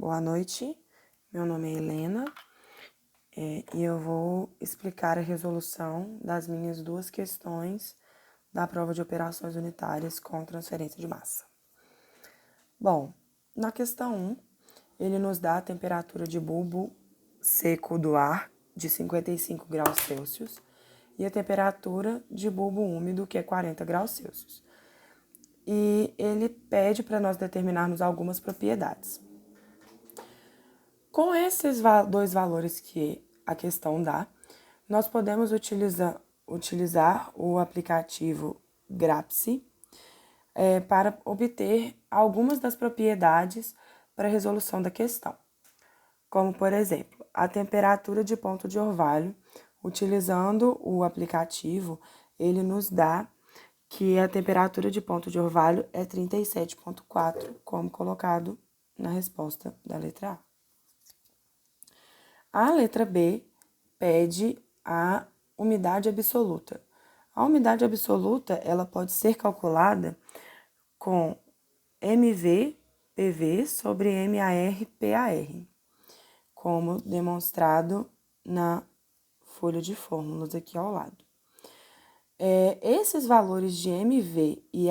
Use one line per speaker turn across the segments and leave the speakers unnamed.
Boa noite, meu nome é Helena e eu vou explicar a resolução das minhas duas questões da prova de operações unitárias com transferência de massa. Bom, na questão 1, ele nos dá a temperatura de bulbo seco do ar de 55 graus Celsius e a temperatura de bulbo úmido, que é 40 graus Celsius. E ele pede para nós determinarmos algumas propriedades. Com esses dois valores que a questão dá, nós podemos utilizar o aplicativo Grapse para obter algumas das propriedades para a resolução da questão. Como, por exemplo, a temperatura de ponto de orvalho. Utilizando o aplicativo, ele nos dá que a temperatura de ponto de orvalho é 37,4, como colocado na resposta da letra A. A letra B pede a umidade absoluta. A umidade absoluta, ela pode ser calculada com MV/PV sobre MAR/PAR, como demonstrado na folha de fórmulas aqui ao lado. Esses valores de MV e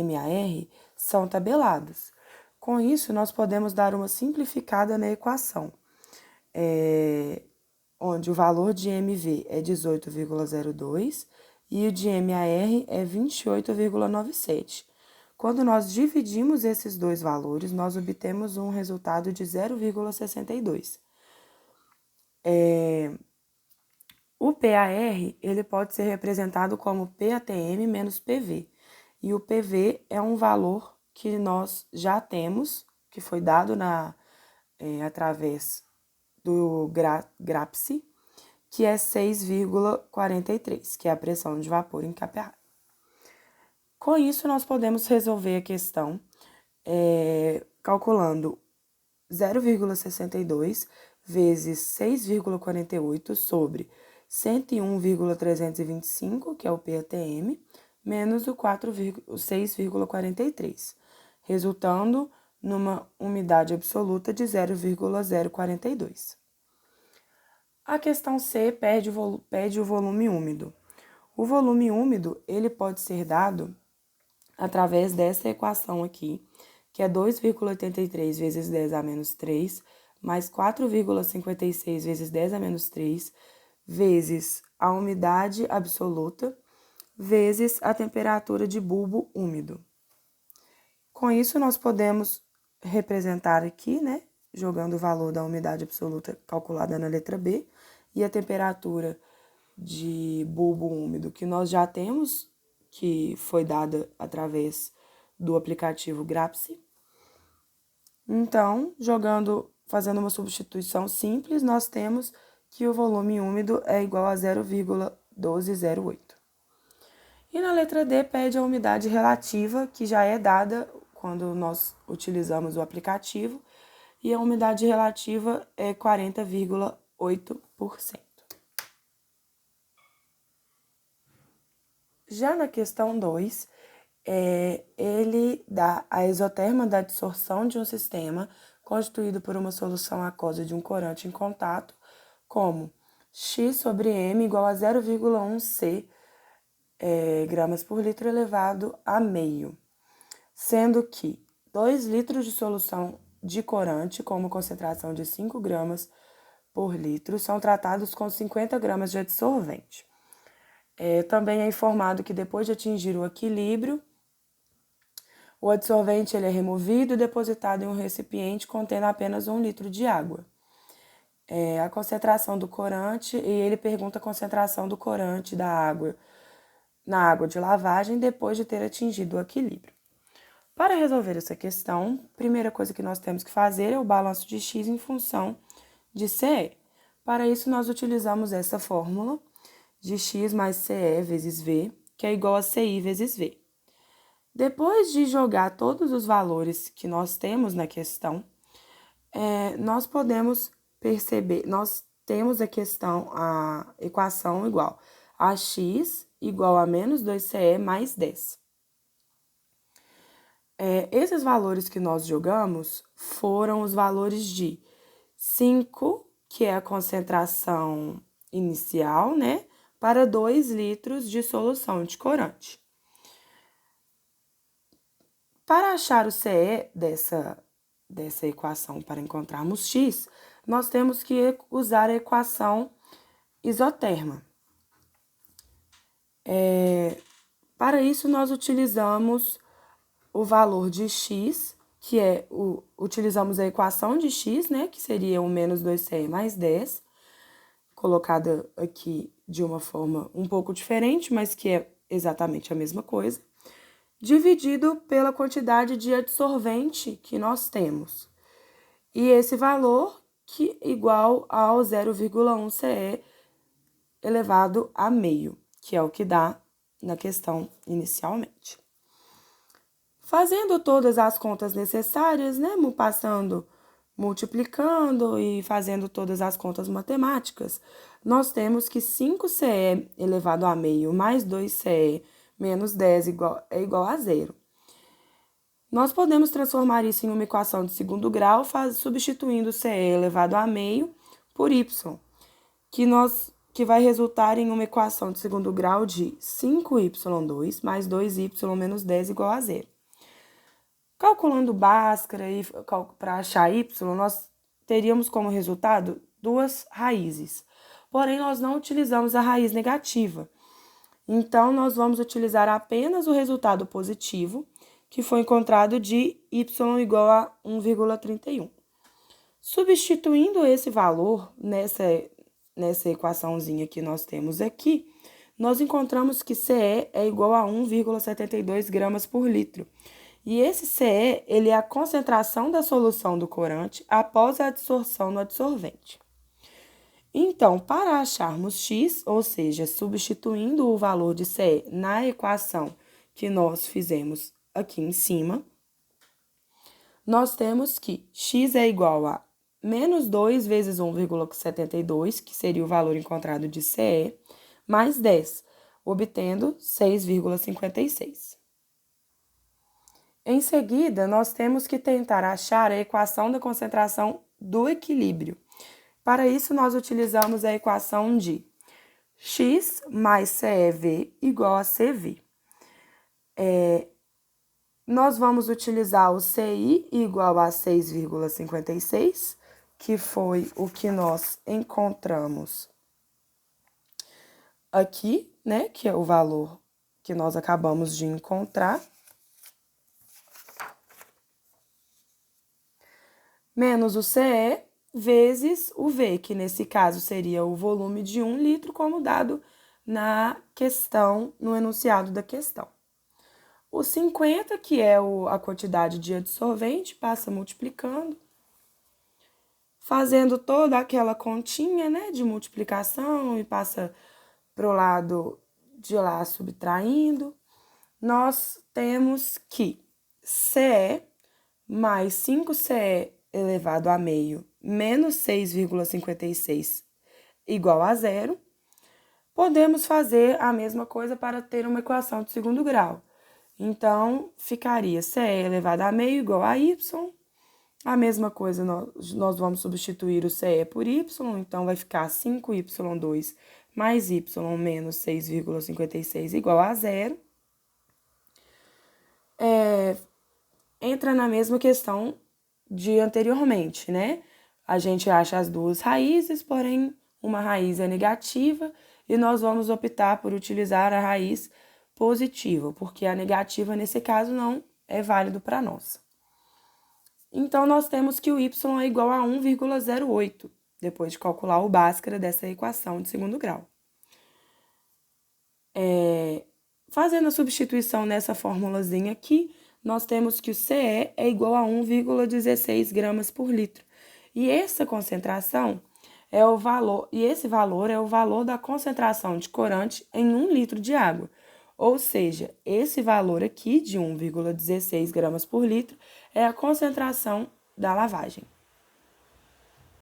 MAR são tabelados. Com isso, nós podemos dar uma simplificada na equação, onde o valor de MV é 18,02 e o de MAR é 28,97. Quando nós dividimos esses dois valores, nós obtemos um resultado de 0,62. O PAR, ele pode ser representado como PATM menos PV. E o PV é um valor que nós já temos, que foi dado através do Grapse, que é 6,43, que é a pressão de vapor em kPa. Com isso, nós podemos resolver a questão calculando 0,62 vezes 6,48 sobre 101,325, que é o PATM, menos o 6,43, resultando numa umidade absoluta de 0,042. A questão C pede o volume úmido. O volume úmido, ele pode ser dado através dessa equação aqui, que é 2,83 vezes 10 a menos 3, mais 4,56 vezes 10 a menos 3, vezes a umidade absoluta, vezes a temperatura de bulbo úmido. Com isso, nós podemos representar aqui, jogando o valor da umidade absoluta calculada na letra B e a temperatura de bulbo úmido que nós já temos, que foi dada através do aplicativo Grapse. Então, fazendo uma substituição simples, nós temos que o volume úmido é igual a 0,1208. E na letra D pede a umidade relativa, que já é dada quando nós utilizamos o aplicativo, e a umidade relativa é 40,8%. Já na questão 2, ele dá a isoterma da adsorção de um sistema constituído por uma solução aquosa de um corante em contato, como X sobre M igual a 0,1 C gramas por litro elevado a meio, sendo que 2 litros de solução de corante com uma concentração de 5 gramas por litro são tratados com 50 gramas de adsorvente. Também é informado que depois de atingir o equilíbrio, o adsorvente ele é removido e depositado em um recipiente contendo apenas 1 litro de água. A concentração do corante, e ele pergunta a concentração do corante da água na água de lavagem depois de ter atingido o equilíbrio. Para resolver essa questão, a primeira coisa que nós temos que fazer é o balanço de X em função de CE. Para isso, nós utilizamos essa fórmula de X mais CE vezes V, que é igual a CI vezes V. Depois de jogar todos os valores que nós temos na questão, nós podemos perceber, nós temos a equação igual a X igual a menos 2CE mais 10. Esses valores que nós jogamos foram os valores de 5, que é a concentração inicial, né, para 2 litros de solução de corante. Para achar o CE dessa equação para encontrarmos X, nós temos que usar a equação isoterma. Para isso, nós utilizamos o valor de X, que utilizamos a equação de X, né, que seria o menos 2CE mais 10, colocada aqui de uma forma um pouco diferente, mas que é exatamente a mesma coisa, dividido pela quantidade de adsorvente que nós temos. E esse valor que é igual ao 0,1 CE elevado a meio, que é o que dá na questão inicialmente. Fazendo todas as contas necessárias, né, multiplicando e fazendo todas as contas matemáticas, nós temos que 5CE elevado a meio mais 2CE menos 10 é igual a 0. Nós podemos transformar isso em uma equação de segundo grau, substituindo CE elevado a meio por y, que vai resultar em uma equação de segundo grau de 5y2 mais 2y menos 10 igual a 0. Calculando Bhaskara para achar y, nós teríamos como resultado 2 raízes. Porém, nós não utilizamos a raiz negativa. Então, nós vamos utilizar apenas o resultado positivo, que foi encontrado de y igual a 1,31. Substituindo esse valor nessa equaçãozinha que nós temos aqui, nós encontramos que CE é igual a 1,72 gramas por litro. E esse CE, ele é a concentração da solução do corante após a adsorção no adsorvente. Então, para acharmos X, ou seja, substituindo o valor de CE na equação que nós fizemos aqui em cima, nós temos que X é igual a menos 2 vezes 1,72, que seria o valor encontrado de CE, mais 10, obtendo 6,56. Em seguida, nós temos que tentar achar a equação da concentração do equilíbrio. Para isso, nós utilizamos a equação de X mais CEV igual a CV. Nós vamos utilizar o CI igual a 6,56, que foi o que nós encontramos aqui, né? Que é o valor que nós acabamos de encontrar. Menos o CE vezes o V, que nesse caso seria o volume de 1 litro, como dado na questão, no enunciado da questão. O 50, que é a quantidade de adsorvente, passa multiplicando, fazendo toda aquela continha, né, de multiplicação e passa para o lado de lá subtraindo. Nós temos que CE mais 5CE elevado a meio menos 6,56 igual a 0. Podemos fazer a mesma coisa para ter uma equação de segundo grau. Então, ficaria CE elevado a meio igual a y. A mesma coisa, nós vamos substituir o CE por y, então vai ficar 5y2 mais y menos 6,56 igual a 0. Entra na mesma questão de anteriormente, né? A gente acha as duas raízes, porém uma raiz é negativa e nós vamos optar por utilizar a raiz positiva, porque a negativa nesse caso não é válido para nós. Então, nós temos que o y é igual a 1,08, depois de calcular o Bhaskara dessa equação de segundo grau. Fazendo a substituição nessa formulazinha aqui, nós temos que o CE é igual a 1,16 gramas por litro. E essa concentração é o valor, e esse valor é o valor da concentração de corante em 1 litro de água. Ou seja, esse valor aqui de 1,16 gramas por litro é a concentração da lavagem.